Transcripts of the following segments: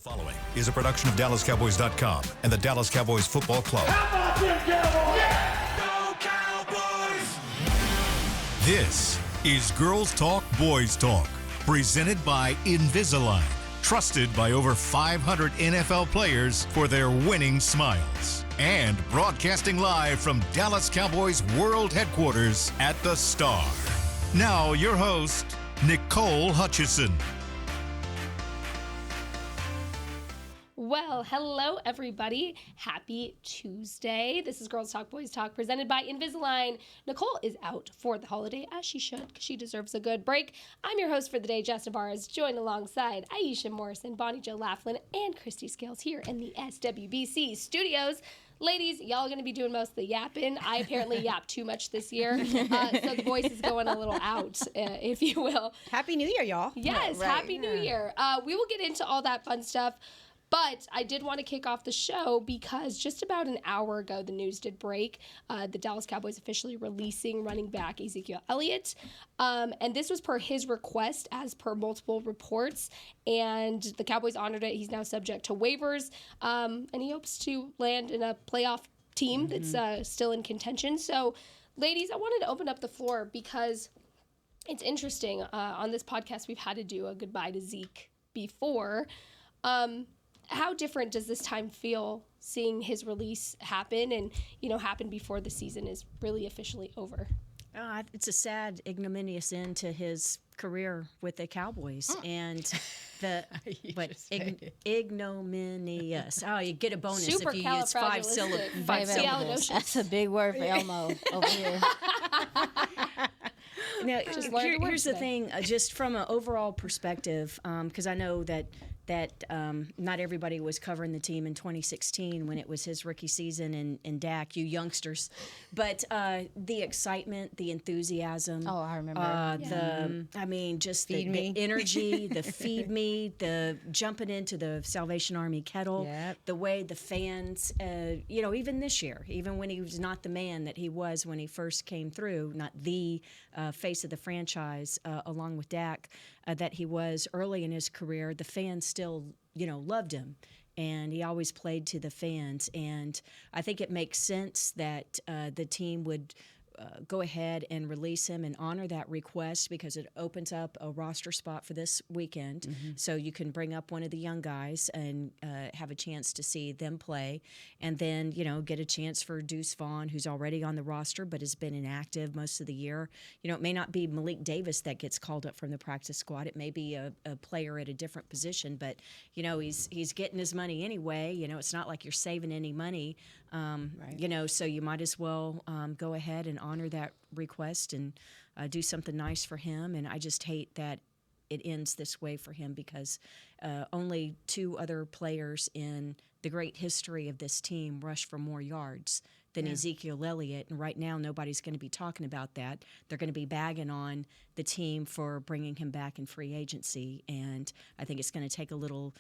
The following is a production of DallasCowboys.com and the Dallas Cowboys Football Club. How about them Cowboys? Yeah! Go Cowboys! This is Girls Talk, Boys Talk, presented by Invisalign, trusted by over 500 NFL players for their winning smiles. And broadcasting live from Dallas Cowboys World Headquarters at the Star. Now, your host, Nicole Hutchison. Well, hello, everybody. Happy Tuesday. This is Girls Talk, Boys Talk, presented by Invisalign. Nicole is out for the holiday, as she should, because she deserves a good break. I'm your host for the day, Jess Navarez, joined alongside Aisha Morrison, Bonnie Jo Laughlin, and Christy Scales here in the SWBC studios. Ladies, y'all are going to be doing most of the yapping. I apparently yap too much this year, so the voice is going a little out, if you will. Happy New Year, y'all. Yes, Happy New Year. We will get into all that fun stuff. But I did want to kick off the show because just about an hour ago, the news did break. The Dallas Cowboys officially releasing running back Ezekiel Elliott. And this was per his request, as per multiple reports. And the Cowboys honored it. He's now subject to waivers. And he hopes to land in a playoff team that's still in contention. So, ladies, I wanted to open up the floor because it's interesting. On this podcast, we've had to do a goodbye to Zeke before. How different does this time feel seeing his release happen and, happen before the season is really officially over? It's a sad, ignominious end to his career with the Cowboys. And the ignominious. Oh, you get a bonus if you use five syllables. That's a big word for Elmo over here. Now, here's the thing, just from an overall perspective, because I know that not everybody was covering the team in 2016 when it was his rookie season and Dak, you youngsters. But the excitement, the enthusiasm. Oh, I remember. The energy, the feed me, the jumping into the Salvation Army kettle, the way the fans, even this year, even when he was not the man that he was when he first came through, not the face of the franchise, along with Dak, that he was early in his career, the fans still, loved him. And he always played to the fans. And I think it makes sense that the team would go ahead and release him and honor that request because it opens up a roster spot for this weekend. Mm-hmm. So you can bring up one of the young guys and have a chance to see them play. And then, get a chance for Deuce Vaughn, who's already on the roster but has been inactive most of the year. It may not be Malik Davis that gets called up from the practice squad. It may be a player at a different position. But, he's getting his money anyway. It's not like you're saving any money. Right. So you might as well go ahead and honor that request and do something nice for him. And I just hate that it ends this way for him because only two other players in the great history of this team rush for more yards than Ezekiel Elliott. And right now, nobody's going to be talking about that. They're going to be bagging on the team for bringing him back in free agency. And I think it's going to take a little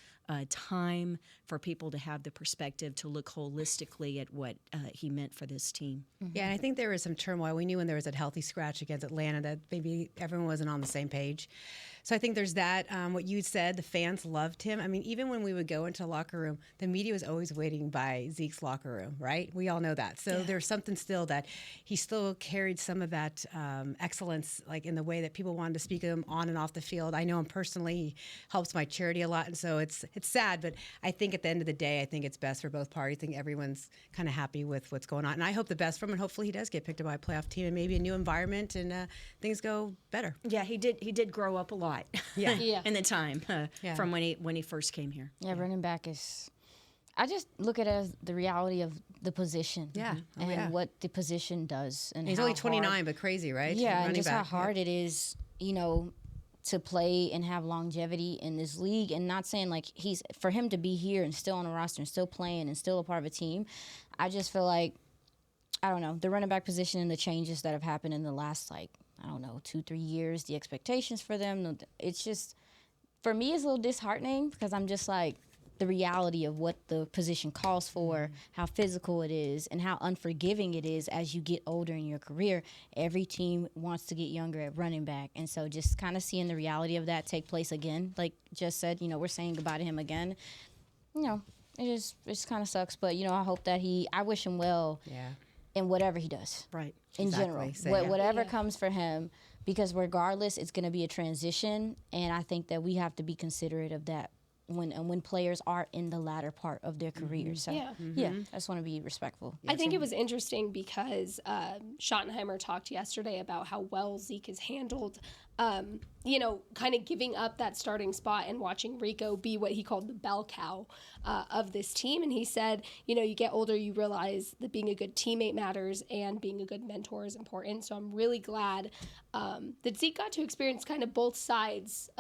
time for people to have the perspective to look holistically at what he meant for this team. Mm-hmm. Yeah, and I think there was some turmoil. We knew when there was a healthy scratch against Atlanta that maybe everyone wasn't on the same page. So I think there's that. What you said, the fans loved him. I mean, even when we would go into the locker room, the media was always waiting by Zeke's locker room, right? We all know that. So there's something still that he still carried some of that excellence, like in the way that people wanted to speak of him on and off the field. I know him personally. He helps my charity a lot, and so it's sad, but I think at the end of the day, I think it's best for both parties. I think everyone's kind of happy with what's going on, and I hope the best for him, and hopefully he does get picked up by a playoff team and maybe a new environment and things go better. Yeah, he did grow up a lot. In the time from when he first came here. Yeah, running back is. I just look at it as the reality of the position. And what the position does. And he's only 29, but crazy, right? Yeah, and just how hard it is, to play and have longevity in this league. And not saying like for him to be here and still on a roster and still playing and still a part of a team, I just feel like, I don't know, the running back position and the changes that have happened in the last 2-3 years, the expectations for them, it's just, for me, it's a little disheartening because I'm just like, the reality of what the position calls for, how physical it is, and how unforgiving it is as you get older in your career. Every team wants to get younger at running back. And so just kind of seeing the reality of that take place again, like Jess said, we're saying goodbye to him again. it just kind of sucks. But I hope that I wish him well. Yeah. In whatever he does. Right. In general, whatever comes for him, because regardless, it's going to be a transition, and I think that we have to be considerate of that when players are in the latter part of their career. So, I just want to be respectful. I think it was interesting because Schottenheimer talked yesterday about how well Zeke has handled, kind of giving up that starting spot and watching Rico be what he called the bell cow of this team. And he said, you get older, you realize that being a good teammate matters and being a good mentor is important. So I'm really glad that Zeke got to experience kind of both sides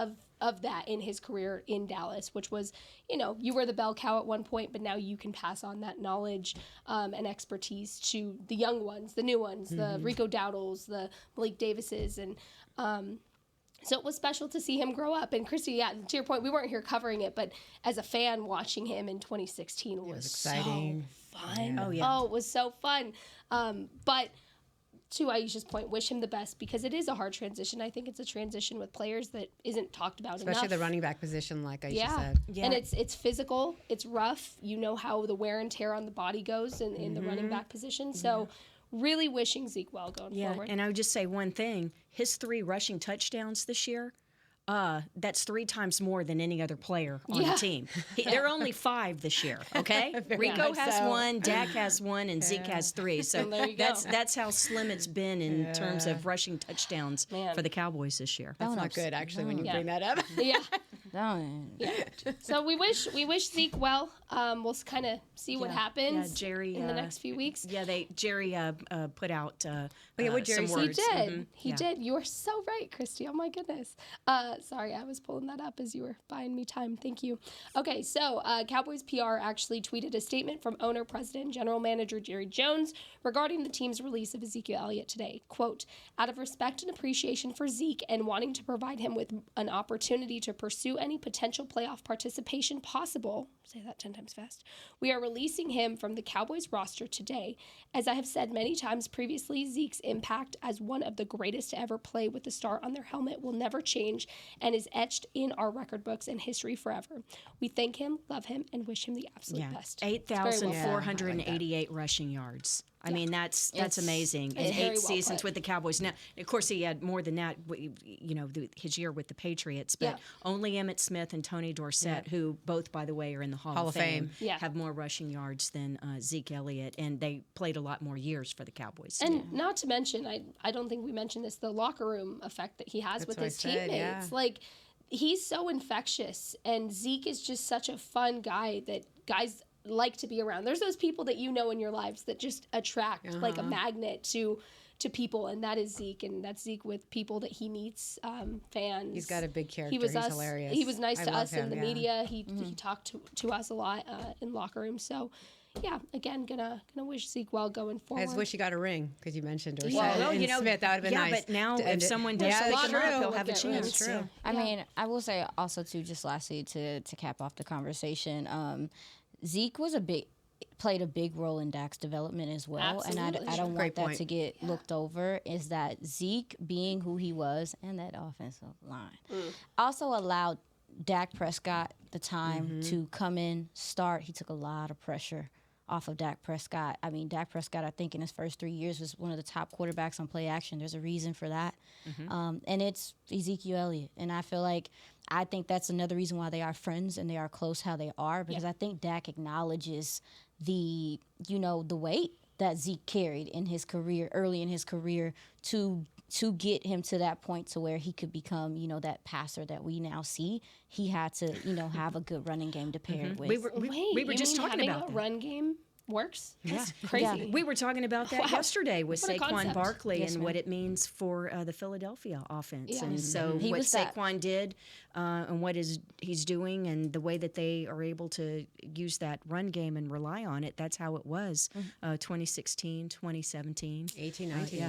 of that in his career in Dallas, which was, you were the bell cow at one point, but now you can pass on that knowledge and expertise to the young ones, the new ones, the Rico Dowdles, the Malik Davises, and so it was special to see him grow up. And Christy, to your point, we weren't here covering it, but as a fan watching him in 2016 was exciting. So fun. Yeah. Oh, yeah. Oh, it was so fun. But to Aisha's point, wish him the best because it is a hard transition. I think it's a transition with players that isn't talked about enough. Especially the running back position, like Aisha said. Yeah, and it's physical, it's rough. You know how the wear and tear on the body goes in the running back position. So really wishing Zeke well going forward. And I would just say one thing. His 3 rushing touchdowns this year, that's 3 times more than any other player on the team. There are only 5 this year, okay? Rico has 1, Dak has 1, and Zeke has 3. So that's how slim it's been in terms of rushing touchdowns for the Cowboys this year. That's not good, actually, when you bring that up. Yeah. So we wish Zeke well. We'll kind of see what happens Jerry, in the next few weeks. Yeah, Jerry put out what Jerry some said. words. He did. He did. You are so right, Christy. Oh, my goodness. Sorry, I was pulling that up as you were buying me time. Thank you. Okay, so Cowboys PR actually tweeted a statement from owner, president, and general manager Jerry Jones regarding the team's release of Ezekiel Elliott today. Quote, out of respect and appreciation for Zeke and wanting to provide him with an opportunity to pursue any potential playoff participation possible, say that 10 times fast, we are releasing him from the Cowboys roster today. As I have said many times previously, Zeke's impact as one of the greatest to ever play with the star on their helmet will never change and is etched in our record books and history forever. We thank him, love him, and wish him the absolute best. 8,488 rushing yards. I mean, that's amazing. In 8 seasons with the Cowboys. Now, of course, he had more than that, his year with the Patriots. But only Emmitt Smith and Tony Dorsett, who both, by the way, are in the Hall of Fame, have more rushing yards than Zeke Elliott. And they played a lot more years for the Cowboys. And not to mention, I don't think we mentioned this, the locker room effect that he has with his teammates. Like, he's so infectious. And Zeke is just such a fun guy that guys like to be around. There's those people that you know in your lives that just attract like a magnet to people, and that is Zeke, and that's Zeke with people that he meets, fans. He's got a big character. He's hilarious. He was nice to us in the media. He talked to us a lot in locker rooms. So yeah, again, gonna wish Zeke well going forward. I just wish he got a ring because you mentioned Dorsett well, and Smith. That would have been nice. Yeah, but now if someone does pick him up, he'll have a chance. That's true. I mean, I will say also too, just lastly to cap off the conversation, Zeke played a big role in Dak's development as well. Absolutely. And I don't want that to get looked over, is that Zeke being who he was and that offensive line also allowed Dak Prescott the time to come in, start. He took a lot of pressure off of Dak Prescott. I mean, Dak Prescott, I think in his first 3 years was one of the top quarterbacks on play action. There's a reason for that. And it's Ezekiel Elliott. And I think that's another reason why they are friends and they are close how they are, because I think Dak acknowledges the weight that Zeke carried in his career, early in his career, to get him to that point to where he could become, that passer that we now see. He had to, have a good running game to pair it with. We were just talking about a run game works. That's crazy. Yeah. We were talking about that yesterday with What a Saquon concept. Barkley and what it means for the Philadelphia offense. Yeah. And so He what was that. Saquon did and what he's doing and the way that they are able to use that run game and rely on it, that's how it was 2016, 2017. 18, 19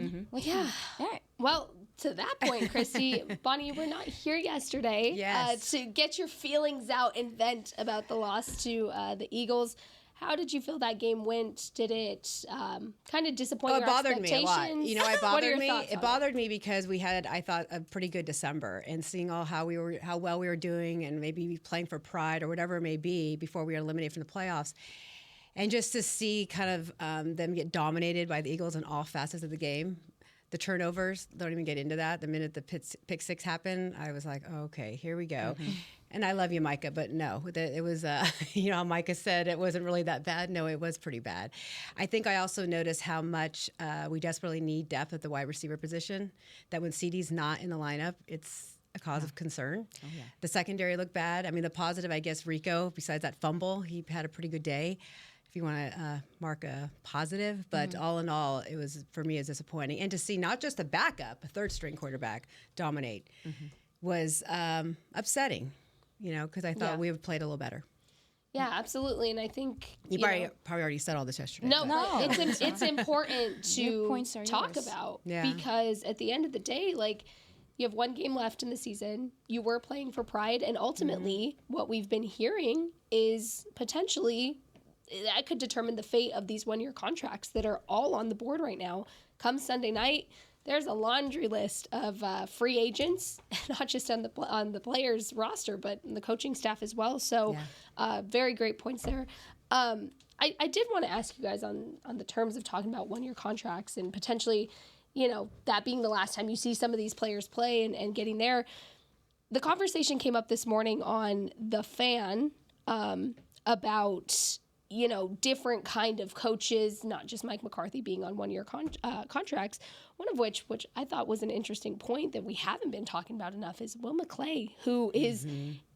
even, Yeah. All right. Well, to that point, Christy, Bonnie, you were not here yesterday Yes. to get your feelings out and vent about the loss to the Eagles. How did you feel that game went? Did it kind of disappoint your It bothered me a lot. expectations? It bothered me because we had, I thought, a pretty good December, and seeing how well we were doing, and maybe playing for pride or whatever it may be before we were eliminated from the playoffs. And just to see kind of them get dominated by the Eagles in all facets of the game. The turnovers, don't even get into that. The minute the pick six happened, I was like, oh, okay, here we go. Mm-hmm. And I love you, Micah, but no, it was, how Micah said it wasn't really that bad. No, it was pretty bad. I think I also noticed how much we desperately need depth at the wide receiver position, that when CD's not in the lineup, it's a cause of concern. Oh, yeah. The secondary looked bad. I mean, the positive, I guess, Rico, besides that fumble, he had a pretty good day, if you want to mark a positive. But all in all, it was, for me, is disappointing. And to see not just a backup, a third-string quarterback, dominate was upsetting, because I thought we would played a little better. Yeah, absolutely. And I think you probably already said all this yesterday. No, it's important to talk about because at the end of the day, like, you have one game left in the season. You were playing for pride, and ultimately, what we've been hearing is potentially that could determine the fate of these one-year contracts that are all on the board right now. Come Sunday night, there's a laundry list of free agents, not just on the players' roster, but the coaching staff as well. So, very great points there. I did want to ask you guys on the terms of talking about one-year contracts and potentially, that being the last time you see some of these players play and getting there. The conversation came up this morning on The Fan about different kind of coaches, not just Mike McCarthy being on one-year contracts. One of which I thought was an interesting point that we haven't been talking about enough, is Will McClay, who is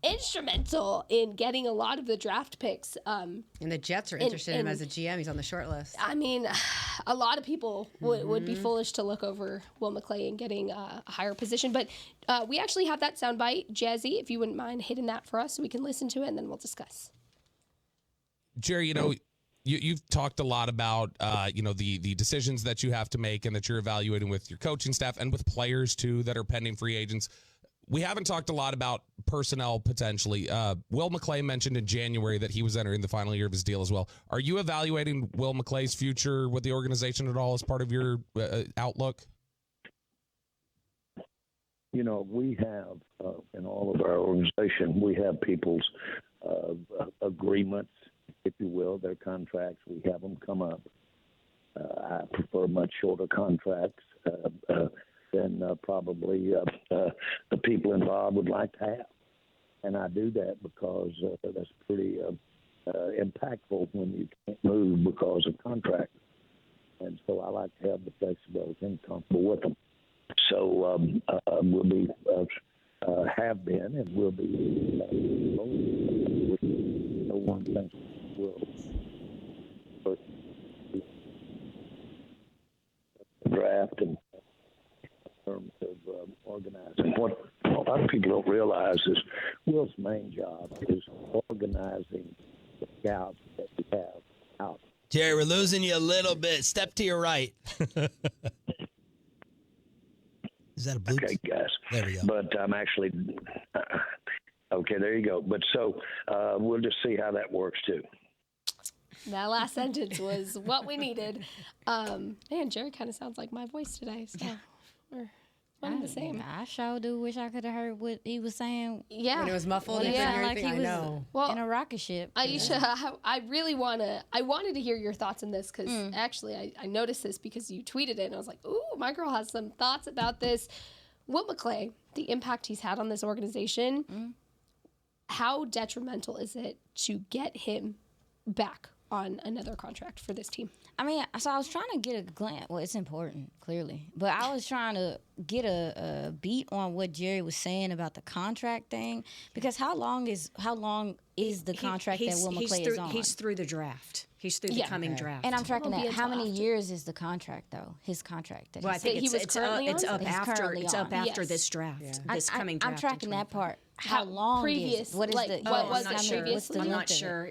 instrumental in getting a lot of the draft picks. And the Jets are interested in him as a GM. He's on the short list. I mean, a lot of people would be foolish to look over Will McClay and getting a higher position. But we actually have that soundbite. Jazzy, if you wouldn't mind hitting that for us so we can listen to it, and then we'll discuss. Jerry, you've talked a lot about, the decisions that you have to make and that you're evaluating with your coaching staff and with players, too, that are pending free agents. We haven't talked a lot about personnel potentially. Will McClay mentioned in January that he was entering the final year of his deal as well. Are you evaluating Will McClay's future with the organization at all as part of your outlook? We have, in all of our organization, we have people's agreements, if you will, their contracts. We have them come up. I prefer much shorter contracts than probably the people involved would like to have. And I do that because that's pretty impactful when you can't move because of contract. And so I like to have the flexibility and comfortable with them. So we'll be, have been, and will be. No one thinks will draft in terms of organizing. What a lot of people don't realize is Will's main job is organizing the scouts that we have out. Jerry, we're losing you a little bit. Step to your right. Is that a Bluetooth? Okay, guys. There we go. But I'm actually okay. There you go. But so we'll just see how that works too. That last sentence was what we needed. Man, Jerry kind of sounds like my voice today. So we're one and the same. I sure do wish I could have heard what he was saying. Yeah, when it was muffled. Like he was in a rocket ship. Aisha, I really I wanted to hear your thoughts on this because actually I noticed this because you tweeted it and I was like, ooh, my girl has some thoughts about this. Will McClay, the impact he's had on this organization, how detrimental is it to get him back on another contract for this team? I mean, so I was trying to get a glance. Well, it's important, clearly. But I was trying to get a beat on what Jerry was saying about the contract thing. Because how long is the contract that Will McClay is on? He's through the draft. He's through the coming draft. And I'm tracking that. How many years is the contract, though? His contract? That I think it's up after this draft. Yeah. This coming draft. I'm tracking that part. How long previous? What is the? What was it previously? I'm not sure.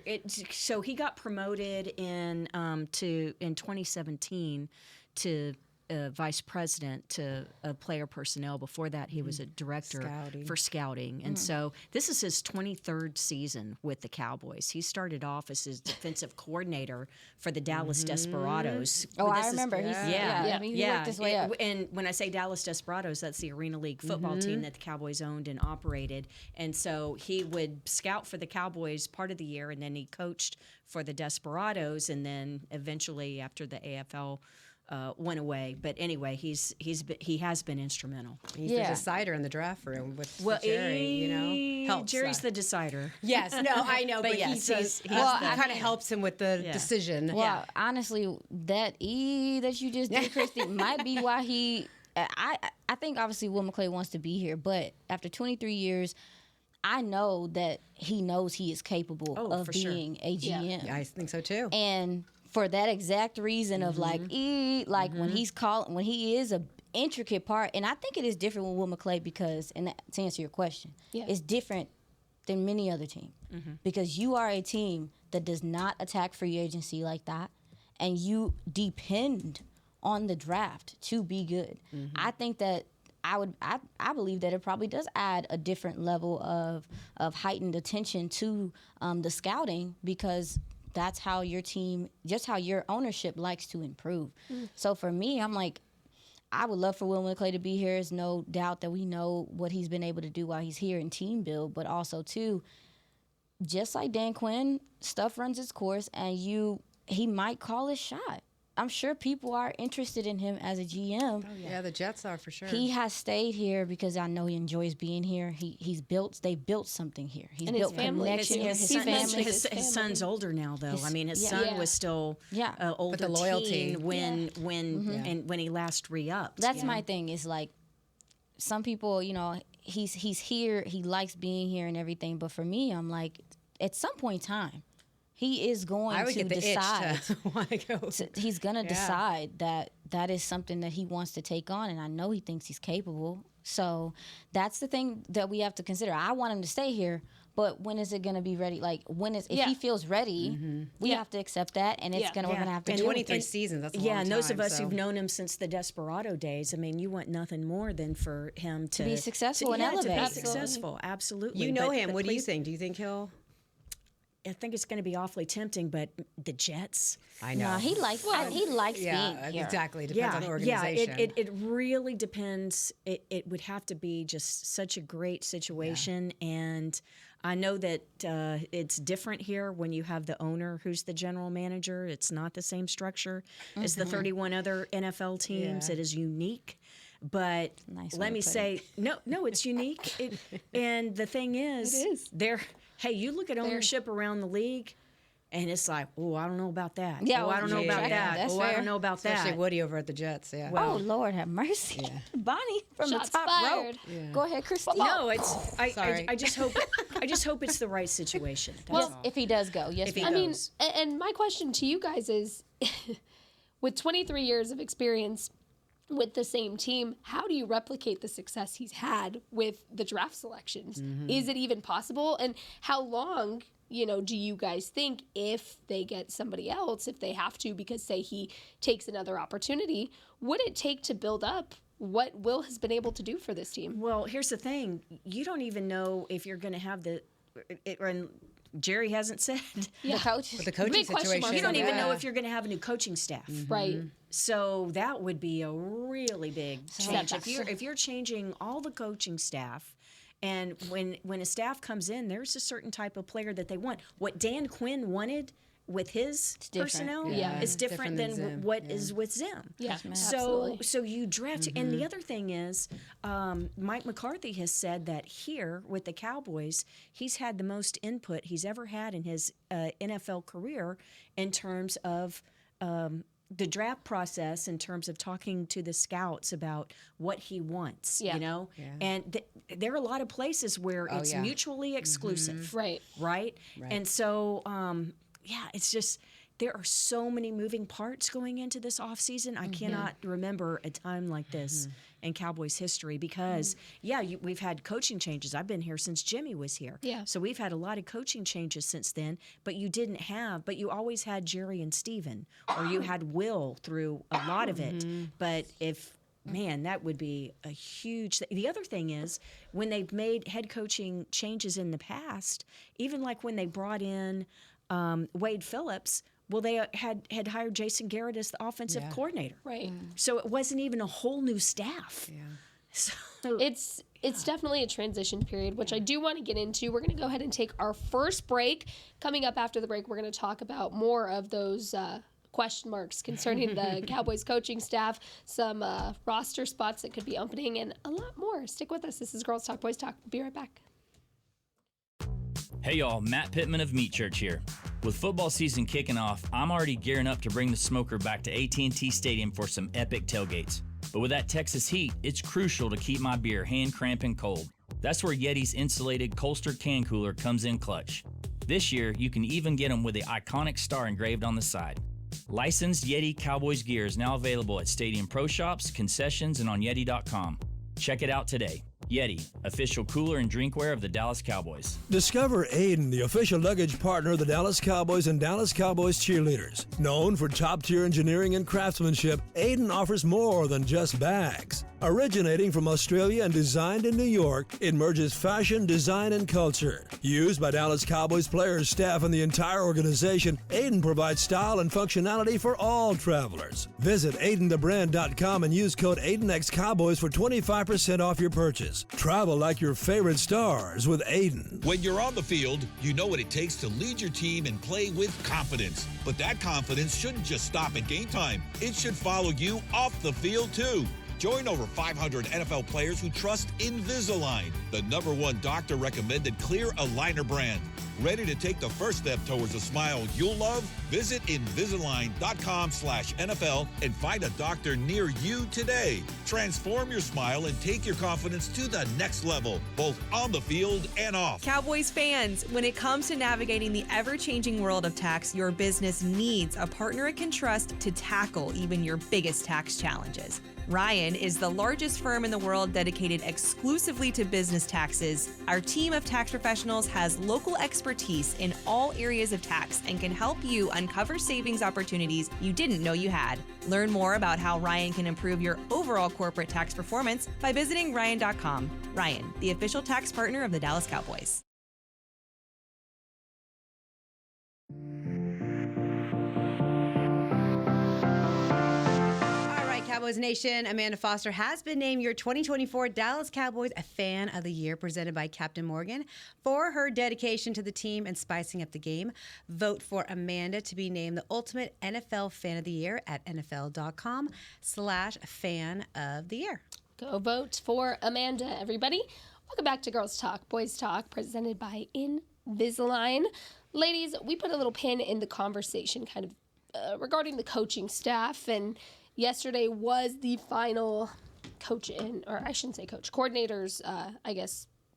So he got promoted in 2017 to vice president to player personnel. Before that, he was a director for scouting. And so this is his 23rd season with the Cowboys. He started off as his defensive coordinator for the Dallas Desperados. Oh, I remember. I mean, he worked his way up. And when I say Dallas Desperados, that's the Arena League football team that the Cowboys owned and operated. And so he would scout for the Cowboys part of the year, and then he coached for the Desperados, and then eventually after the AFL went away. But anyway, he has been instrumental. He's the decider in the draft room with Jerry, helps Jerry's the decider. Yes, no, I know, but yes, he kind of helps him with the decision. Well, honestly, that that you just did, Christy, might be why he. I think obviously Will McClay wants to be here, but after 23 years, I know that he knows he is capable of being a GM. Yeah, I think so too. And for that exact reason of when he is a intricate part, and I think it is different with Will McClay because, and to answer your question, it's different than many other teams because you are a team that does not attack free agency like that, and you depend on the draft to be good. I think that I believe that it probably does add a different level of heightened attention to the scouting because that's how your team, just how your ownership likes to improve. So for me, I'm like, I would love for Will McClay to be here. There's no doubt that we know what he's been able to do while he's here in team build, but also too, just like Dan Quinn, stuff runs its course, and he might call his shot. I'm sure people are interested in him as a GM. Oh, yeah, the Jets are for sure. He has stayed here because I know he enjoys being here. They built something here. He's and built connection here. His son's older now, though. His son was still older, but the loyalty when he last re-upped. That's my thing. Is like some people, he's here. He likes being here and everything. But for me, I'm like, at some point in time, he is going to decide. He's going to decide that is something that he wants to take on, and I know he thinks he's capable. So that's the thing that we have to consider. I want him to stay here, but when is it going to be ready? Like if he feels ready, we have to accept that, and we're going to have to do 23 seasons. That's a long time. And those of us who've known him since the Desperado days, I mean, you want nothing more than for him to be successful and elevate. To be successful, absolutely. You know him. What do you think? Do you think he'll? I think it's going to be awfully tempting, but the Jets. I know. No, he likes being here. Exactly. Depends on the organization. Yeah, it really depends. It would have to be just such a great situation. And I know that it's different here when you have the owner who's the general manager. It's not the same structure as the 31 other NFL teams. It is unique. But let me say, no, it's unique. And the thing is, hey, you look at ownership around the league, and it's like, oh, I don't know about that. Yeah, I don't know about that. I don't know about that. Especially Woody over at the Jets. Yeah. Well, Lord have mercy, Bonnie from Shots the top fired. rope. Yeah. Go ahead, Christine. No, I just hope it's the right situation. Well, if he does go, yes, if he goes. And my question to you guys is, with 23 years of experience with the same team, how do you replicate the success he's had with the draft selections? Is it even possible? And how long, do you guys think if they get somebody else, if they have to, because say he takes another opportunity, would it take to build up what Will has been able to do for this team? Well, here's the thing. You don't even know if you're going to have and Jerry hasn't said. The coach. But the coaching situation. You don't even know if you're going to have a new coaching staff. Right. So that would be a really big change. If you're changing all the coaching staff, and when a staff comes in, there's a certain type of player that they want. What Dan Quinn wanted with his personnel is different than what is with Zim. Yeah, so you draft. And the other thing is, Mike McCarthy has said that here with the Cowboys, he's had the most input he's ever had in his NFL career in terms of the draft process, in terms of talking to the scouts about what he wants, and there are a lot of places where it's mutually exclusive. Right. And so, it's just, there are so many moving parts going into this offseason. I cannot remember a time like this in Cowboys history because, we've had coaching changes. I've been here since Jimmy was here. Yeah. So we've had a lot of coaching changes since then, but you always had Jerry and Steven, or you had Will through a lot of it. But man, that would be a huge thing. The other thing is when they've made head coaching changes in the past, even like when they brought in Wade Phillips, well, they had hired Jason Garrett as the offensive coordinator. Right. So it wasn't even a whole new staff. Yeah. So It's definitely a transition period, which I do want to get into. We're going to go ahead and take our first break. Coming up after the break, we're going to talk about more of those question marks concerning the Cowboys coaching staff, some roster spots that could be opening, and a lot more. Stick with us. This is Girls Talk, Boys Talk. We'll be right back. Hey y'all, Matt Pittman of Meat Church here. With football season kicking off, I'm already gearing up to bring the smoker back to AT&T Stadium for some epic tailgates. But with that Texas heat, it's crucial to keep my beer hand cramping cold. That's where Yeti's insulated Colster can cooler comes in clutch. This year, you can even get them with the iconic star engraved on the side. Licensed Yeti Cowboys gear is now available at Stadium Pro Shops, concessions, and on Yeti.com. Check it out today. Yeti, official cooler and drinkware of the Dallas Cowboys. Discover Aiden, the official luggage partner of the Dallas Cowboys and Dallas Cowboys cheerleaders. Known for top-tier engineering and craftsmanship, Aiden offers more than just bags. Originating from Australia and designed in New York, it merges fashion, design, and culture. Used by Dallas Cowboys players, staff, and the entire organization, Aiden provides style and functionality for all travelers. Visit AidenTheBrand.com and use code AidenXCowboys for 25% off your purchase. Travel like your favorite stars with Aiden. When you're on the field, you know what it takes to lead your team and play with confidence. But that confidence shouldn't just stop at game time. It should follow you off the field, too. Join over 500 NFL players who trust Invisalign, the #1 doctor-recommended clear aligner brand. Ready to take the first step towards a smile you'll love? Visit Invisalign.com/NFL and find a doctor near you today. Transform your smile and take your confidence to the next level, both on the field and off. Cowboys fans, when it comes to navigating the ever-changing world of tax, your business needs a partner it can trust to tackle even your biggest tax challenges. Ryan is the largest firm in the world dedicated exclusively to business taxes. Our team of tax professionals has local expertise in all areas of tax and can help you uncover savings opportunities you didn't know you had. Learn more about how Ryan can improve your overall corporate tax performance by visiting Ryan.com. Ryan, the official tax partner of the Dallas Cowboys. Cowboys Nation, Amanda Foster has been named your 2024 Dallas Cowboys a Fan of the Year, presented by Captain Morgan. For her dedication to the team and spicing up the game, vote for Amanda to be named the ultimate NFL Fan of the Year at NFL.com/Fan of the Year. Go vote for Amanda, everybody. Welcome back to Girls Talk, Boys Talk, presented by Invisalign. Ladies, we put a little pin in the conversation kind of regarding the coaching staff, and yesterday was the final coordinators,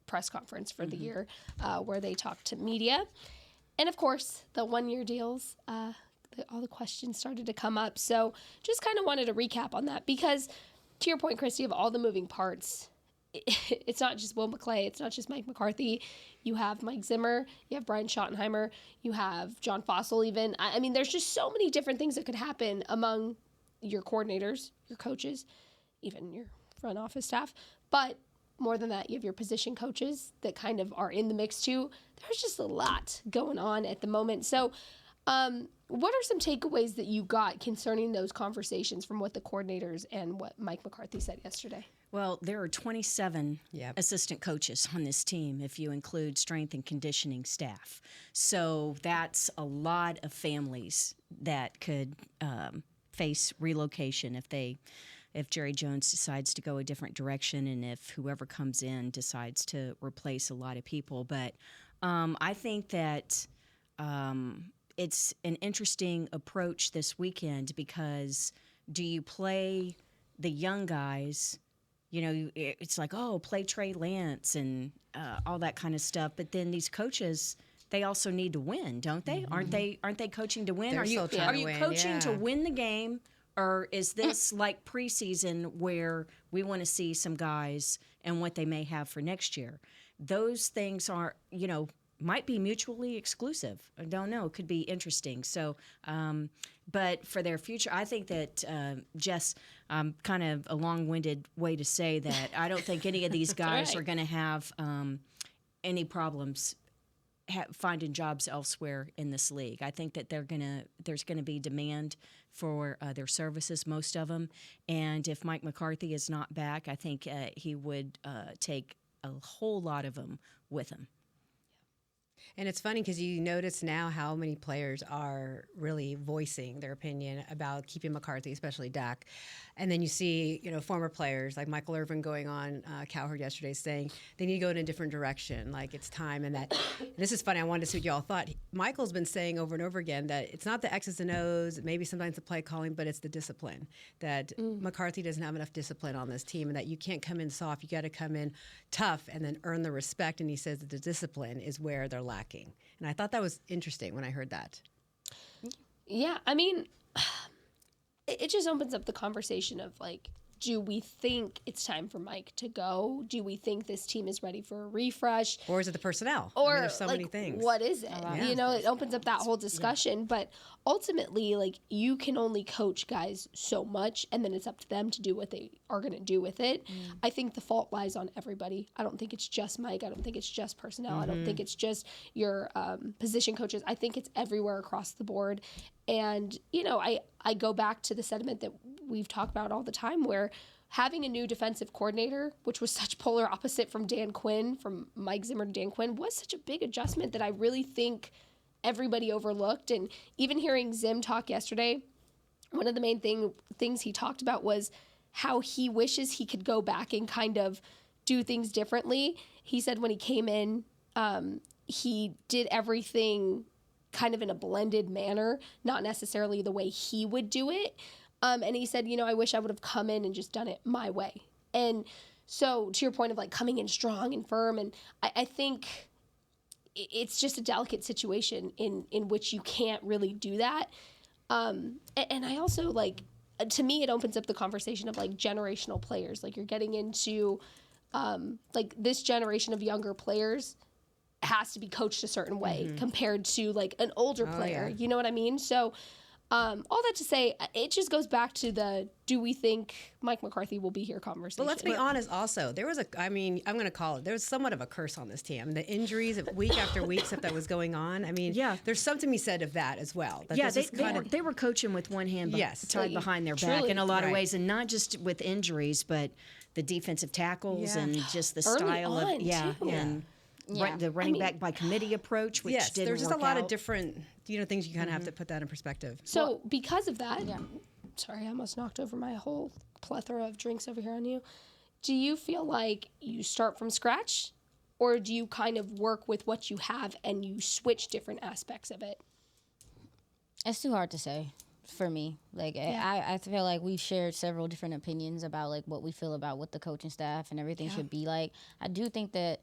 press conference for the year, where they talked to media. And of course, the 1-year deals, all the questions started to come up. So just kind of wanted to recap on that because, to your point, Christy, of all the moving parts, it's not just Will McClay, it's not just Mike McCarthy. You have Mike Zimmer, you have Brian Schottenheimer, you have John Fossil even. I mean, there's just so many different things that could happen among your coordinators, your coaches, even your front office staff. But more than that, you have your position coaches that kind of are in the mix too. There's just a lot going on at the moment. So what are some takeaways that you got concerning those conversations from what the coordinators and what Mike McCarthy said yesterday? Well, there are 27 assistant coaches on this team if you include strength and conditioning staff. So that's a lot of families that could face relocation if Jerry Jones decides to go a different direction and if whoever comes in decides to replace a lot of people. But I think that it's an interesting approach this weekend because do you play the young guys? You know, it's like, oh, play Trey Lance and all that kind of stuff. But then these coaches, they also need to win, don't they? Aren't they coaching to win? They're Are you still trying to win, coaching to yeah. win the game, or is this like preseason where we want to see some guys and what they may have for next year? Those things are, might be mutually exclusive. I don't know. It could be interesting. So, but for their future, I think that Jess, kind of a long-winded way to say that I don't think any of these guys are going to have any problems finding jobs elsewhere in this league. I think that there's gonna be demand for their services, most of them. And if Mike McCarthy is not back, I think he would take a whole lot of them with him. And it's funny because you notice now how many players are really voicing their opinion about keeping McCarthy, especially Dak. And then you see, former players like Michael Irvin going on Cowherd yesterday saying they need to go in a different direction, like it's time. And this is funny. I wanted to see what y'all thought. Michael's been saying over and over again that it's not the X's and O's, maybe sometimes the play calling, but it's the discipline. That McCarthy doesn't have enough discipline on this team, and that you can't come in soft. You got to come in tough and then earn the respect. And he says that the discipline is where they're lacking. And I thought that was interesting when I heard that. Yeah, I mean, it just opens up the conversation of like, do we think it's time for Mike to go? Do we think this team is ready for a refresh? Or is it the personnel? Or there's so many things. What is it? It opens up that whole discussion. But ultimately, like, you can only coach guys so much, and then it's up to them to do what they are going to do with it. I think the fault lies on everybody. I don't think it's just Mike. I don't think it's just personnel. I don't think it's just your position coaches. I think it's everywhere across the board. And, I go back to the sentiment that we've talked about all the time, where having a new defensive coordinator, which was such polar opposite from Dan Quinn, from Mike Zimmer to Dan Quinn, was such a big adjustment that I really think everybody overlooked. And even hearing Zim talk yesterday, one of the main things he talked about was how he wishes he could go back and kind of do things differently. He said when he came in, he did everything kind of in a blended manner, not necessarily the way he would do it. And he said, I wish I would have come in and just done it my way. And so to your point of like coming in strong and firm, and I think it's just a delicate situation in which you can't really do that. And I also to me, it opens up the conversation of like generational players. Like you're getting into like this generation of younger players has to be coached a certain way compared to like an older player. You know what I mean? So all that to say, it just goes back to do we think Mike McCarthy will be here conversation. Well, let's be honest also. There was I'm going to call it, there was somewhat of a curse on this team. The injuries of week after week, stuff that was going on. I mean, there's something to be said of that as well. That they were coaching with one hand tied behind their back Truly. in a lot of ways, and not just with injuries, but the defensive tackles and just the style of the running back by committee approach, which didn't there's just work a lot out. of different things you kind of have to put that in perspective. So because of that, sorry, I almost knocked over my whole plethora of drinks over here on you. Do you feel like you start from scratch, or do you kind of work with what you have and you switch different aspects of it? It's too hard to say for me. Like I feel like we've shared several different opinions about like what we feel about what the coaching staff and everything should be like. I do think that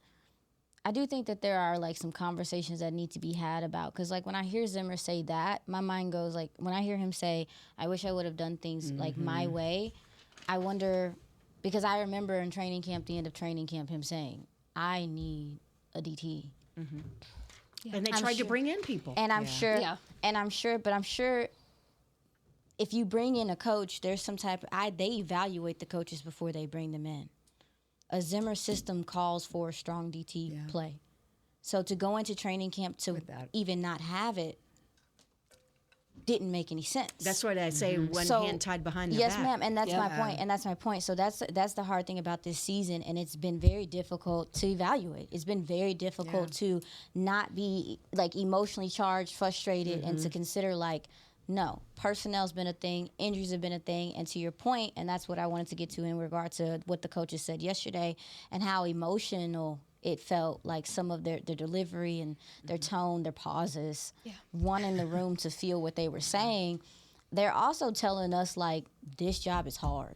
there are like some conversations that need to be had about, because like when I hear Zimmer say that, my mind goes like, when I hear him say, I wish I would have done things like my way, I wonder, because I remember in training camp, the end of training camp, him saying, I need a DT. And they tried to bring in people. And I'm sure, but I'm sure if you bring in a coach, there's some type they evaluate the coaches before they bring them in. A Zimmer system calls for strong DT play. So to go into training camp to even not have it didn't make any sense. That's what I say, one hand tied behind their back. Yes, ma'am, and that's my point. And that's my point. So that's the hard thing about this season, and it's been very difficult to evaluate. It's been very difficult to not be like emotionally charged, frustrated, and to consider like, no, personnel's been a thing, injuries have been a thing, and to your point, and that's what I wanted to get to in regard to what the coaches said yesterday and how emotional it felt, like some of their delivery and their tone, their pauses, wanting the room to feel what they were saying. They're also telling us, like, this job is hard.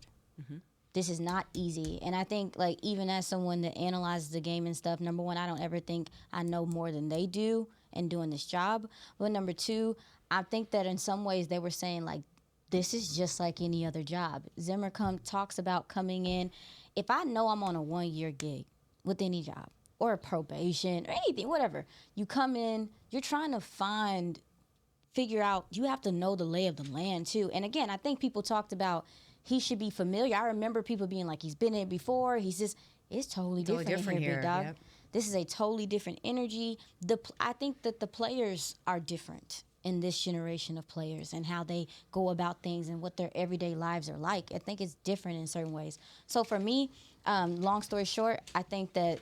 This is not easy. And I think, like, even as someone that analyzes the game and stuff, number one, I don't ever think I know more than they do. and doing this job. But number two, I think that in some ways they were saying, like, this is just like any other job. Zimmer talks about coming in. If I know I'm on a 1-year gig with any job or a probation or anything, whatever, you come in, you're trying to figure out, you have to know the lay of the land too. And again, I think people talked about he should be familiar. I remember people being like, he's been in it before. He's just, it's totally different here, big dog. Yep. This is a totally different energy. I think that the players are different in this generation of players and how they go about things and what their everyday lives are like. I think it's different in certain ways. So for me, long story short, I think that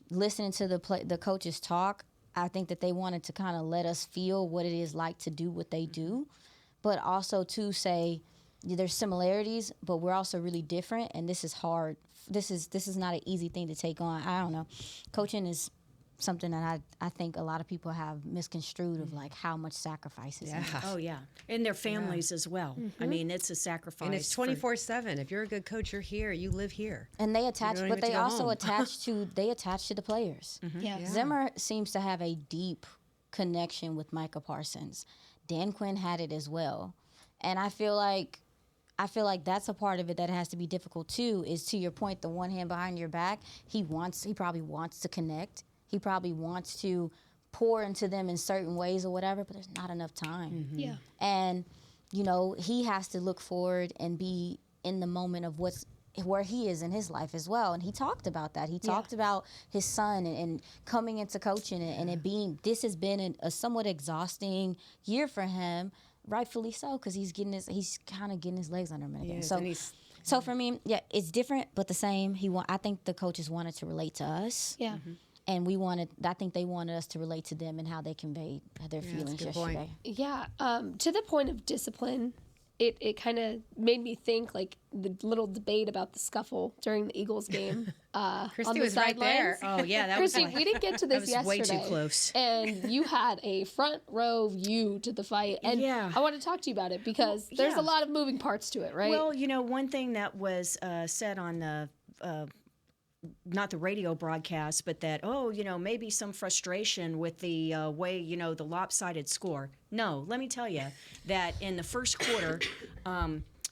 listening to the coaches talk, I think that they wanted to kind of let us feel what it is like to do what they do, but also to say there's similarities, but we're also really different, and this is hard. This is not an easy thing to take on. I don't know. Coaching is something that I think a lot of people have misconstrued of, like, how much sacrifices. Oh yeah, and their families as well. I mean, it's a sacrifice, and it's 24/7. If you're a good coach, you're here. You live here, and they attach, but they also attach to the players. Zimmer seems to have a deep connection with Micah Parsons. Dan Quinn had it as well, and I feel like that's a part of it that has to be difficult too. Is, to your point, the one hand behind your back. He probably wants to connect. He probably wants to pour into them in certain ways or whatever, but there's not enough time. Yeah. And, he has to look forward and be in the moment of where he is in his life as well. And he talked about that. He talked about his son and coming into coaching and this has been a somewhat exhausting year for him, rightfully so, because he's kind of getting his legs under him again. So for me, it's different but the same. I think the coaches wanted to relate to us. Yeah. And I think they wanted us to relate to them and how they conveyed their feelings yesterday. Point. Yeah. To the point of discipline, it kind of made me think, like, the little debate about the scuffle during the Eagles game. Christy on the was right there. sidelines. Oh, yeah. That Christy, was we didn't get to this that was yesterday. way too close. And you had a front row view to the fight. And I want to talk to you about it because there's a lot of moving parts to it, right? Well, one thing that was said on the not the radio broadcast, but that, maybe some frustration with the way, the lopsided score. No, let me tell you that in the first quarter,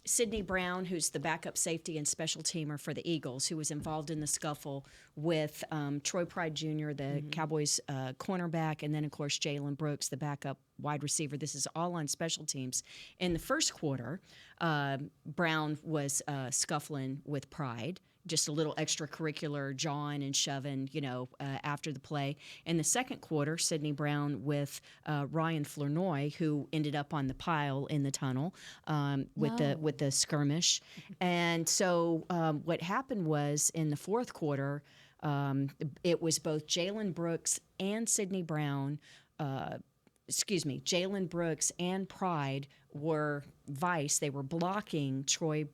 Sidney Brown, who's the backup safety and special teamer for the Eagles, who was involved in the scuffle with Troy Pride Jr., the Cowboys cornerback, and then, of course, Jalen Brooks, the backup wide receiver. This is all on special teams. In the first quarter, Brown was scuffling with Pride, just a little extracurricular jawing and shoving, after the play. In the second quarter, Sidney Brown with Ryan Flournoy, who ended up on the pile in the tunnel with the skirmish. And so what happened was in the fourth quarter, it was both Jalen Brooks and Sidney Brown. Jalen Brooks and Pride were vice. They were blocking Troy.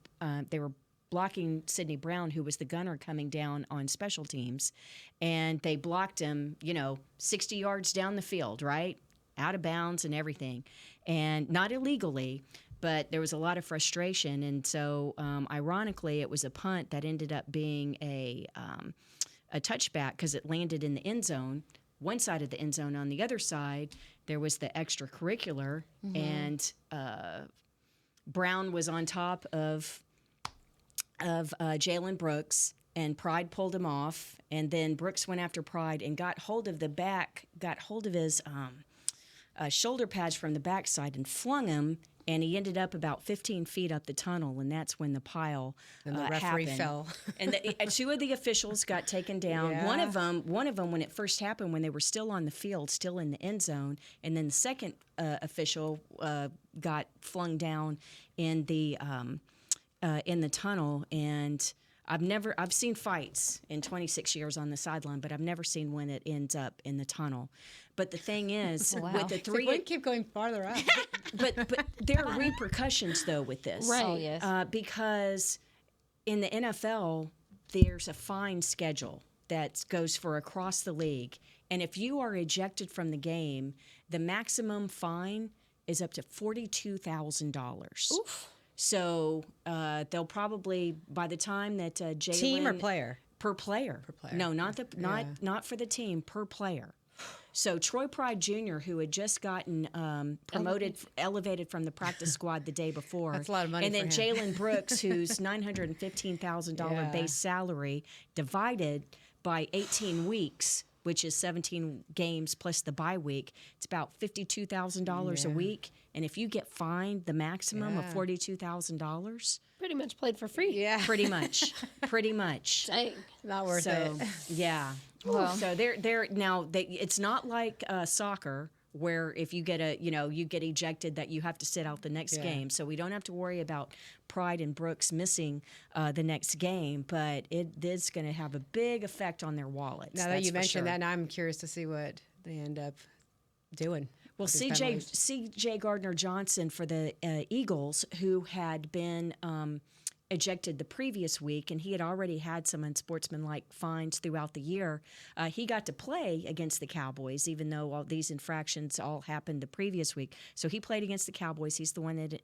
They were blocking Sidney Brown, who was the gunner coming down on special teams, and they blocked him, 60 yards down the field, right? Out of bounds and everything. And not illegally, but there was a lot of frustration. And so, ironically, it was a punt that ended up being a touchback because it landed in the end zone, one side of the end zone. On the other side, there was the extracurricular, and Brown was on top of Jalen Brooks, and Pride pulled him off, and then Brooks went after Pride and got hold of his shoulder pads from the backside and flung him, and he ended up about 15 feet up the tunnel, and that's when the pile and the referee happened. fell. And two of the officials got taken down. Yeah. One of them, when it first happened, when they were still on the field, still in the end zone, and then the second official got flung down in the tunnel. And I've seen fights in 26 years on the sideline, but I've never seen one that ends up in the tunnel. But the thing is, with the three, so keep going farther up. but there are repercussions though with this, right? Oh, yes. Because in the NFL, there's a fine schedule that goes for across the league, and if you are ejected from the game, the maximum fine is up to $42,000. So they'll probably, by the time that Jalen, team or player? Per player. Per player. No, not for the team, per player. So Troy Pride Jr., who had just gotten elevated from the practice squad the day before. That's a lot of money and then for him. Jalen Brooks, whose $915,000 base salary divided by 18 weeks, which is 17 games plus the bye week, it's about $52,000 a week. And if you get fined the maximum of $42,000, Pretty much played for free. Yeah. pretty much. Dang. Not worth So, it. yeah. Well. So they're now it's not like soccer where if you get you get ejected that you have to sit out the next game. So we don't have to worry about Pride and Brooks missing the next game, but it is going to have a big effect on their wallets. Now that you mentioned that, now I'm curious to see what they end up doing. Well, CJ Gardner Johnson for the Eagles, who had been ejected the previous week, and he had already had some unsportsmanlike fines throughout the year. He got to play against the Cowboys, even though all these infractions all happened the previous week. So he played against the Cowboys. He's the one that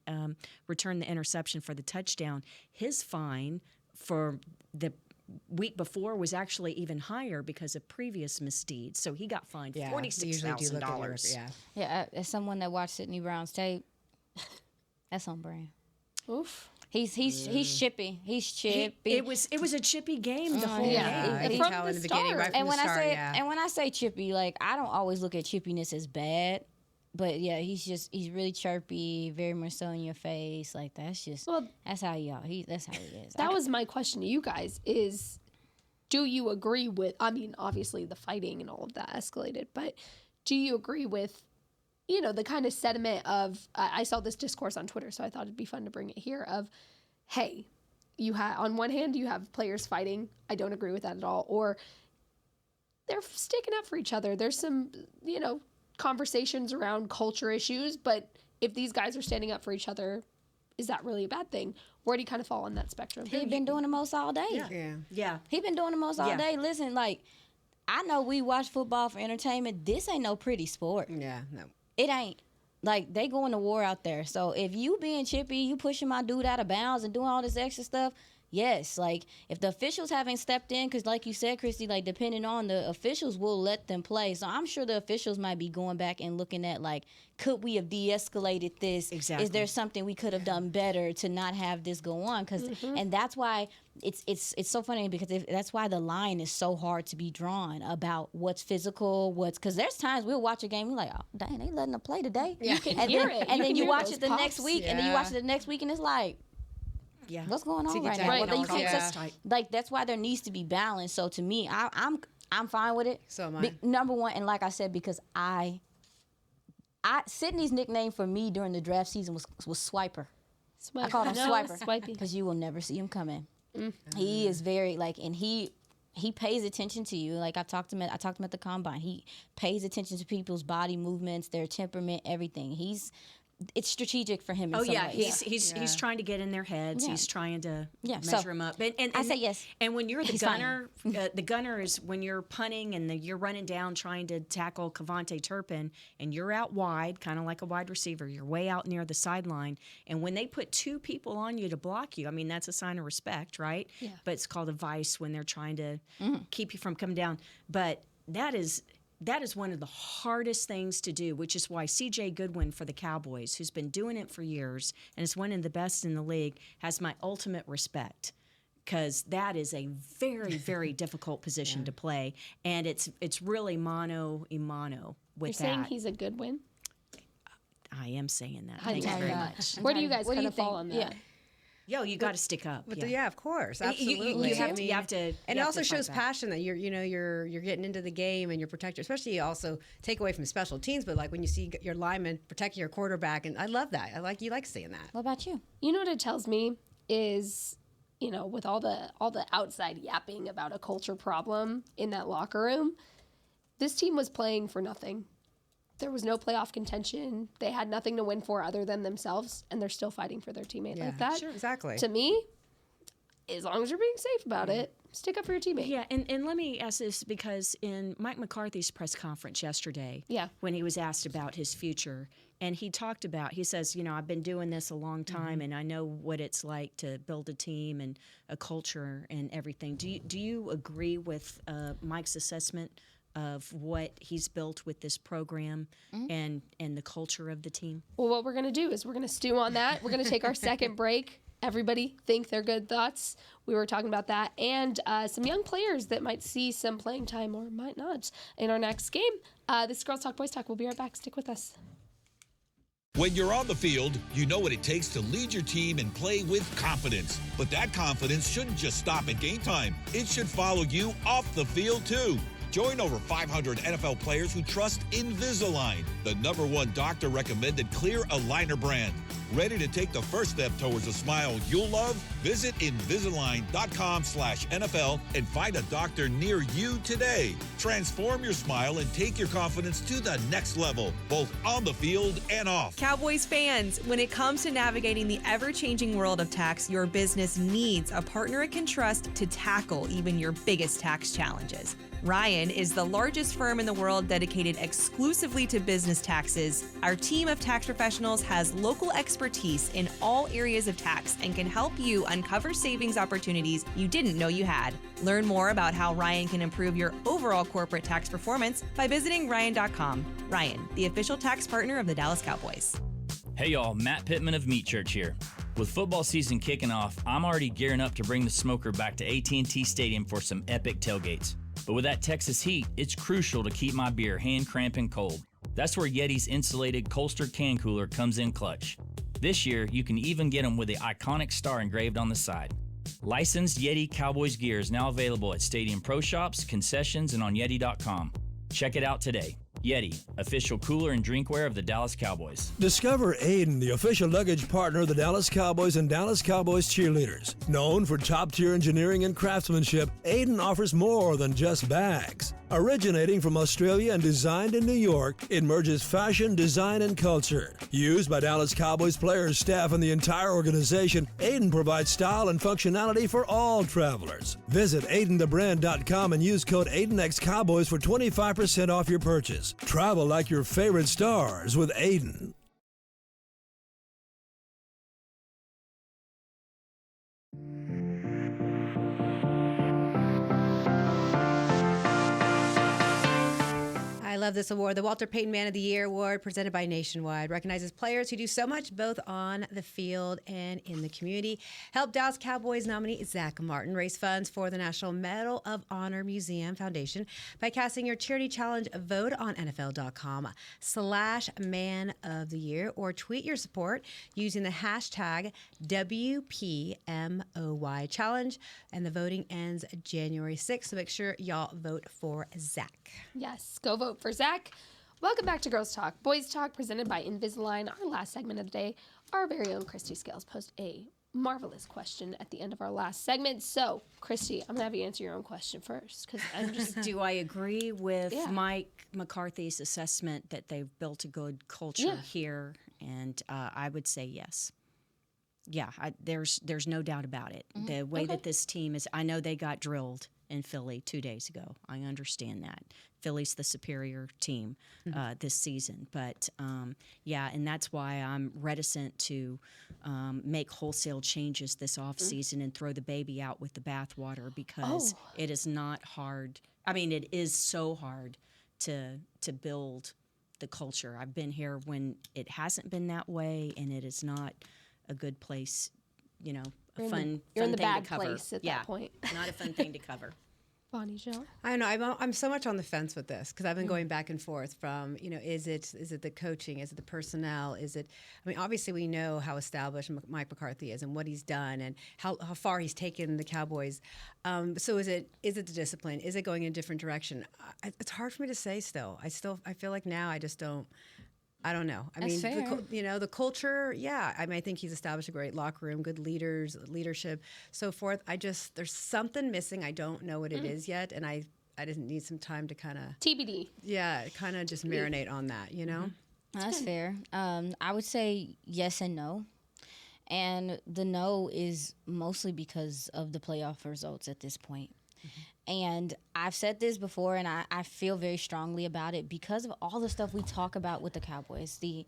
returned the interception for the touchdown. His fine for the week before was actually even higher because of previous misdeeds. So he got fined $46,000. Yeah, as someone that watched Sidney Brown's tape, that's on brand. Oof. He's chippy. He's chippy. It was a chippy game the whole game. From the start. And when I say chippy, like I don't always look at chippiness as bad. But yeah, he's really chirpy, very much so in your face. Like that's how he is. That was my question to you guys is, do you agree with, I mean, obviously the fighting and all of that escalated, but do you agree with, the kind of sentiment of, I saw this discourse on Twitter, so I thought it'd be fun to bring it here of, hey, on one hand, you have players fighting. I don't agree with that at all. Or they're sticking up for each other. There's some, conversations around culture issues, but if these guys are standing up for each other, is that really a bad thing? Where do you kind of fall on that spectrum? He's been doing the most all day. Yeah. He's been doing the most all day. Listen, like, I know we watch football for entertainment. This ain't no pretty sport. Yeah, no. It ain't. Like, they going to war out there. So if you being chippy, you pushing my dude out of bounds and doing all this extra stuff, yes, like if the officials haven't stepped in, because like you said, Christy, like depending on the officials will let them play. So I'm sure the officials might be going back and looking at like, could we have de-escalated this? Exactly. Is there something we could have done better to not have this go on? And that's why it's so funny because that's why the line is so hard to be drawn about what's physical, because there's times we'll watch a game and we're like, oh dang, they letting them play today. You can hear it. And then you watch it the next week, and then you watch it the next week, and it's like, what's going on right now? Right. You can't like that's why there needs to be balance. So to me, I'm fine with it. So am I. Number one, and like I said, because Sydney's nickname for me during the draft season was Swiper. I called him Swiper because you will never see him coming. Mm-hmm. He is very and he pays attention to you. Like I talked to him at the combine. He pays attention to people's body movements, their temperament, everything. It's strategic for him in some ways. He's trying to get in their heads. He's trying to measure them up. And I say yes. And when you're the gunner, the gunner is when you're punting and you're running down trying to tackle Kavonte Turpin, and you're out wide, kind of like a wide receiver. You're way out near the sideline. And when they put two people on you to block you, I mean, that's a sign of respect, right? Yeah. But it's called a vice when they're trying to keep you from coming down. But that is one of the hardest things to do, which is why C.J. Goodwin for the Cowboys, who's been doing it for years and is one of the best in the league, has my ultimate respect because that is a very, very difficult position to play, and it's really mano a mano with that. You're saying he's a Goodwin? I am saying that. Thank you very much. Where do you guys kind of fall on that? Yeah. Yo, you got to stick up. Yeah, of course, absolutely. You have to. And it also shows passion that you're getting into the game and you're protecting, especially also take away from special teams. But like when you see your lineman protecting your quarterback, and I love that. You like seeing that. What about you? You know what it tells me is, with all the outside yapping about a culture problem in that locker room, this team was playing for nothing. There was no playoff contention. They had nothing to win for other than themselves, and they're still fighting for their teammate like that. Sure, exactly. To me, as long as you're being safe about it, stick up for your teammate. Yeah, and let me ask this because in Mike McCarthy's press conference yesterday, when he was asked about his future, and he says, I've been doing this a long time, and I know what it's like to build a team and a culture and everything. Do you agree with Mike's assessment of what he's built with this program and the culture of the team? Well, what we're going to do is we're going to stew on that. We're going to take our second break. Everybody think they're good thoughts. We were talking about that. And some young players that might see some playing time or might not in our next game. This is Girls Talk, Boys Talk. We'll be right back. Stick with us. When you're on the field, you know what it takes to lead your team and play with confidence. But that confidence shouldn't just stop at game time. It should follow you off the field, too. Join over 500 NFL players who trust Invisalign, the #1 doctor-recommended clear aligner brand. Ready to take the first step towards a smile you'll love? Visit Invisalign.com/NFL and find a doctor near you today. Transform your smile and take your confidence to the next level, both on the field and off. Cowboys fans, when it comes to navigating the ever-changing world of tax, your business needs a partner it can trust to tackle even your biggest tax challenges. Ryan is the largest firm in the world dedicated exclusively to business taxes. Our team of tax professionals has local expertise in all areas of tax and can help you uncover savings opportunities you didn't know you had. Learn more about how Ryan can improve your overall corporate tax performance by visiting Ryan.com. Ryan, the official tax partner of the Dallas Cowboys. Hey y'all, Matt Pittman of Meat Church here. With football season kicking off, I'm already gearing up to bring the smoker back to AT&T Stadium for some epic tailgates. But with that Texas heat, it's crucial to keep my beer hand cramping cold. That's where Yeti's insulated Colster can cooler comes in clutch. This year, you can even get them with the iconic star engraved on the side. Licensed Yeti Cowboys gear is now available at Stadium Pro Shops, concessions, and on Yeti.com. Check it out today. Yeti, official cooler and drinkware of the Dallas Cowboys. Discover Aiden, the official luggage partner of the Dallas Cowboys and Dallas Cowboys cheerleaders. Known for top-tier engineering and craftsmanship, Aiden offers more than just bags. Originating from Australia and designed in New York, it merges fashion, design, and culture. Used by Dallas Cowboys players, staff, and the entire organization, Aiden provides style and functionality for all travelers. Visit AidenTheBrand.com and use code AidenXCowboys for 25% off your purchase. Travel like your favorite stars with Aiden. I love this award. The Walter Payton Man of the Year Award, presented by Nationwide, recognizes players who do so much both on the field and in the community. Help Dallas Cowboys nominee Zach Martin raise funds for the National Medal of Honor Museum Foundation by casting your charity challenge vote on NFL.com/Man of the Year, or tweet your support using the hashtag WPMOY challenge. And the voting ends January 6th, so make sure y'all vote for Zach. Yes, go vote for Zach. Welcome back to Girls Talk, Boys Talk, presented by Invisalign. Our last segment of the day, our very own Christy Scales posed a marvelous question at the end of our last segment. So, Christy, I'm going to have you answer your own question first, because I'm just... Do I agree with Mike McCarthy's assessment that they've built a good culture here? And I would say yes. Yeah, there's no doubt about it. Mm-hmm. The way that this team is, I know they got drilled in Philly 2 days ago. I understand that. Philly's the superior team this season. But, and that's why I'm reticent to make wholesale changes this offseason and throw the baby out with the bathwater, because it is not hard. I mean, it is so hard to build the culture. I've been here when it hasn't been that way, and it is not a good place, a fun thing to cover. Place at that point. Not a fun thing to cover. Bonnie Jo? I don't know. I'm so much on the fence with this, because I've been going back and forth from, is it the coaching? Is it the personnel? Is it, obviously we know how established Mike McCarthy is and what he's done and how far he's taken the Cowboys. So is it the discipline? Is it going in a different direction? It's hard for me to say still. I feel like now I just don't. I don't know. The culture, I think he's established a great locker room, good leadership, so forth. There's something missing. I don't know what it is yet, and I just need some time to kind of... TBD. Yeah, kind of just marinate on that, Mm-hmm. That's fair. I would say yes and no. And the no is mostly because of the playoff results at this point. Mm-hmm. And I've said this before, and I feel very strongly about it because of all the stuff we talk about with the Cowboys. The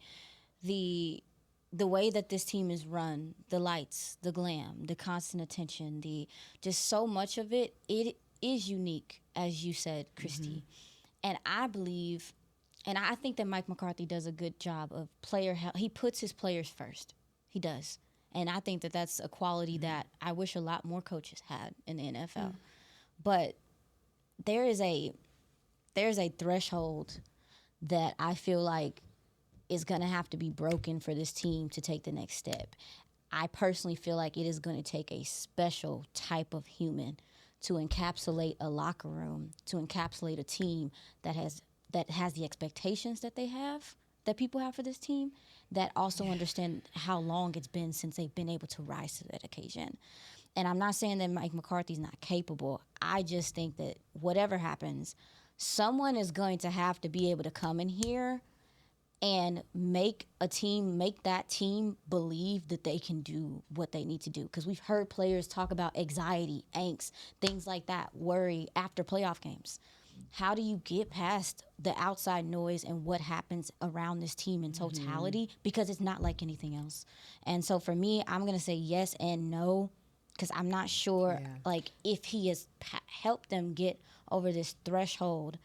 way that this team is run, the lights, the glam, the constant attention, just so much of it is unique, as you said, Christy. Mm-hmm. And I believe, and I think that Mike McCarthy does a good job of player health. He puts his players first. He does. And I think that that's a quality that I wish a lot more coaches had in the NFL. But there's a threshold that I feel like is going to have to be broken for this team to take the next step. I personally feel like it is going to take a special type of human to encapsulate a locker room, to encapsulate a team that has the expectations that people have for this team, that also understand how long it's been since they've been able to rise to that occasion. And I'm not saying that Mike McCarthy's not capable. I just think that whatever happens, someone is going to have to be able to come in here and make that team believe that they can do what they need to do. Because we've heard players talk about anxiety, angst, things like that, worry after playoff games. How do you get past the outside noise and what happens around this team in totality? Because it's not like anything else. And so for me, I'm going to say yes and no, because I'm not sure like if he has helped them get over this threshold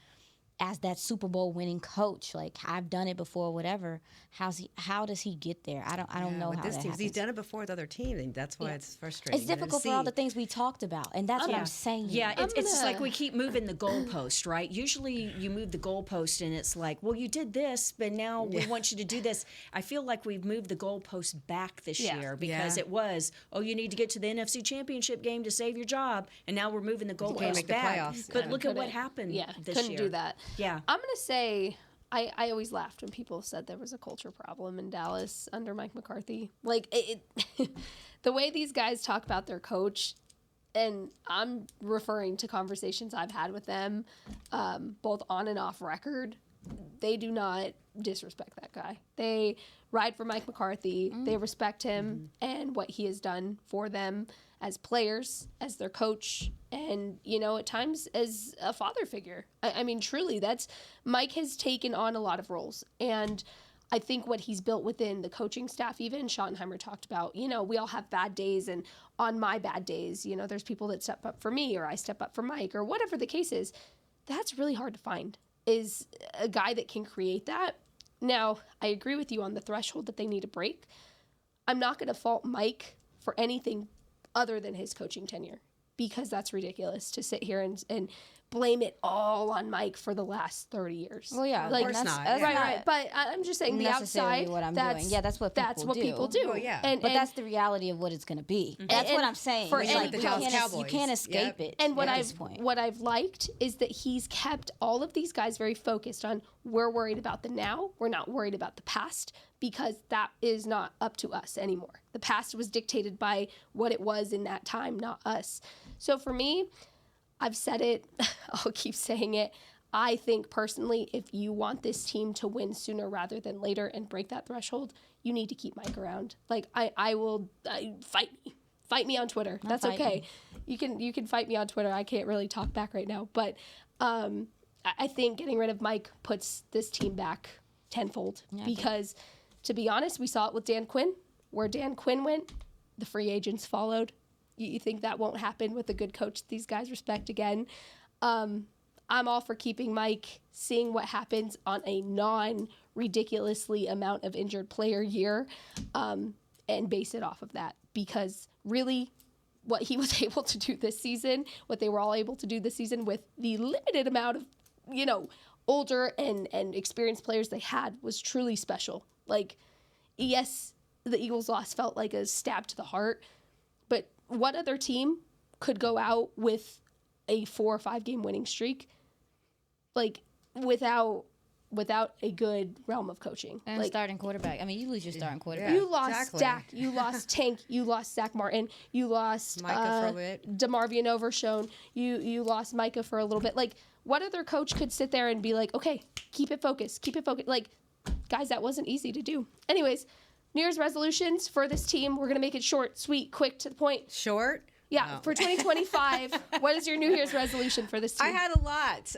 as that Super Bowl winning coach. Like, I've done it before, whatever. How does he get there? I don't know with how this that team. happens. He's done it before with other teams, and that's why it's frustrating. It's difficult for all the things we talked about, and that's what I'm saying. Yeah, it's just like we keep moving the goalpost, right? Usually you move the goalpost, and it's like, well, you did this, but now we want you to do this. I feel like we've moved the goalpost back this year because it was, you need to get to the NFC Championship game to save your job, and now we're moving the goalpost back. But look at what happened this year. Couldn't do that. Yeah. I'm going to say, I always laughed when people said there was a culture problem in Dallas under Mike McCarthy. Like, the way these guys talk about their coach, and I'm referring to conversations I've had with them, both on and off record, they do not disrespect that guy. They ride for Mike McCarthy. They respect him and what he has done for them as players, as their coach, and, at times as a father figure. I mean, truly, Mike has taken on a lot of roles. And I think what he's built within the coaching staff, even Schottenheimer talked about, we all have bad days. And on my bad days, there's people that step up for me, or I step up for Mike, or whatever the case is. That's really hard to find, is a guy that can create that. Now, I agree with you on the threshold that they need to break. I'm not going to fault Mike for anything other than his coaching tenure, because that's ridiculous to sit here and blame it all on Mike for the last 30 years. Well, yeah, like, of course not. That's right. But I'm just saying the outside. What I'm doing. Yeah, that's what people do. Well, but that's the reality of what it's going to be. That's what I'm saying. For like, the Dallas Cowboys. You can't escape it. And what I've liked is that he's kept all of these guys very focused on, we're worried about the now. We're not worried about the past, because that is not up to us anymore. The past was dictated by what it was in that time, not us. So for me, I've said it, I'll keep saying it. I think personally, if you want this team to win sooner rather than later and break that threshold, you need to keep Mike around. Like, I will fight me on Twitter. That's okay. You can fight me on Twitter. I can't really talk back right now, but I think getting rid of Mike puts this team back tenfold, because to be honest, we saw it with Dan Quinn. Where Dan Quinn went, the free agents followed. You think that won't happen with a good coach these guys respect again? I'm all for keeping Mike, seeing what happens on a non-ridiculously amount of injured player year, and base it off of that. Because really, what he was able to do this season, what they were all able to do this season with the limited amount of, older and experienced players they had, was truly special. Like, yes, the Eagles' loss felt like a stab to the heart, but what other team could go out with a 4 or 5 game winning streak, like, without a good realm of coaching? And starting quarterback. I mean, you lose your starting quarterback. You lost Dak. You lost Tank. You lost Zach Martin. You lost Micah for a bit. DeMarvion Overshone. You lost Micah for a little bit. Like, what other coach could sit there and be like, okay, keep it focused. Like, guys, that wasn't easy to do. Anyways, New Year's resolutions for this team. We're going to make it short, sweet, quick, to the point. Short? Yeah, for 2025, what is your New Year's resolution for this team? I had a lot.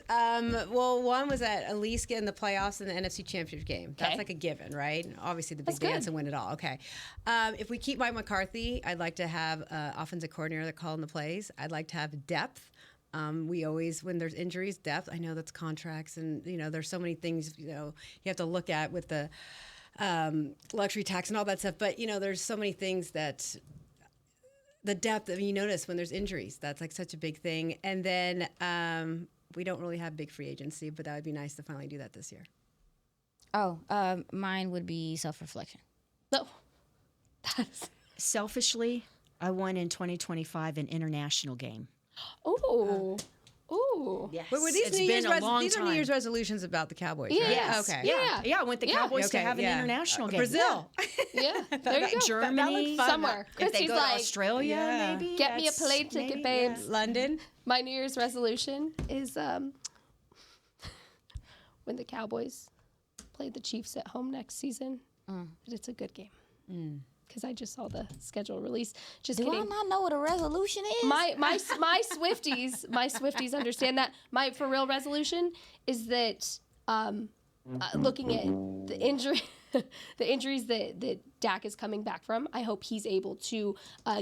Well, one was at least get in the playoffs in the NFC Championship game. That's like a given, right? Obviously, the big dance and win it all. Okay. If we keep Mike McCarthy, I'd like to have offensive coordinator that calling the plays. I'd like to have depth We always, when there's injuries, depth, I know that's contracts and, there's so many things, you have to look at with the luxury tax and all that stuff. But, there's so many things that the depth, you notice when there's injuries, that's like such a big thing. And then we don't really have big free agency, but that would be nice to finally do that this year. Oh, mine would be self-reflection. No. Selfishly, I won in 2025 an international game. Oh. Ooh. Yes. But were these It's New Year's been a long these are time. New Year's resolutions about the Cowboys, right? Yes. Okay. Yeah. I want the Cowboys to have an international game. Brazil. Yeah. There you go. Germany. Somewhere. If they Christy's go to like, Australia, maybe. get me a that's plane ticket, maybe, babes. London. My New Year's resolution is when the Cowboys play the Chiefs at home next season, that it's a good game. Because I just saw the schedule release. Just Do kidding. I not know what a resolution is? My Swifties understand that. My for real resolution is that looking at the injuries that Dak is coming back from, I hope he's able to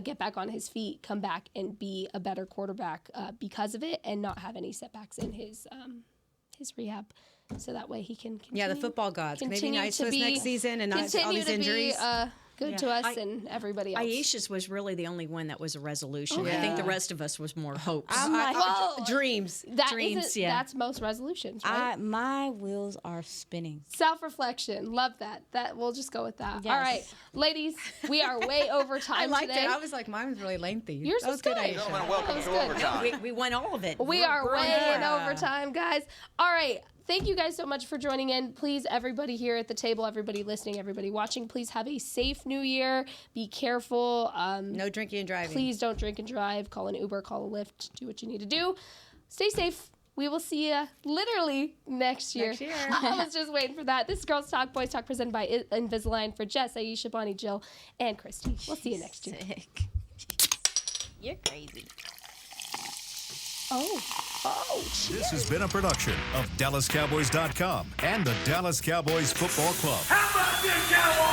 get back on his feet, come back and be a better quarterback because of it, and not have any setbacks in his rehab. So that way he can continue. Yeah, the football gods. Maybe continue nice to to us be- next season and not all continue these to be, injuries. good to us and everybody else. Aisha's was really the only one that was a resolution. I think the rest of us was more hopes. I'm like, dreams. Dreams, that's most resolutions, right? my wheels are spinning. Self-reflection. Love that. We'll just go with that. Yes. All right, ladies, we are way over I time liked today. it. I was like, mine was really lengthy. Yours that was good. good. Aisha. Welcome was to good. overtime. We won all of it. We are way in overtime, guys. All right. Thank you guys so much for joining in. Please, everybody here at the table, everybody listening, everybody watching, please have a safe new year. Be careful. No drinking and driving. Please don't drink and drive. Call an Uber, call a Lyft. Do what you need to do. Stay safe. We will see you literally next year. I was just waiting for that. This is Girls Talk, Boys Talk, presented by Invisalign for Jess, Aisha, Bonnie, Jill, and Christy. We'll see you next year. You're crazy. Oh, This has been a production of DallasCowboys.com and the Dallas Cowboys Football Club. How about this, Cowboys?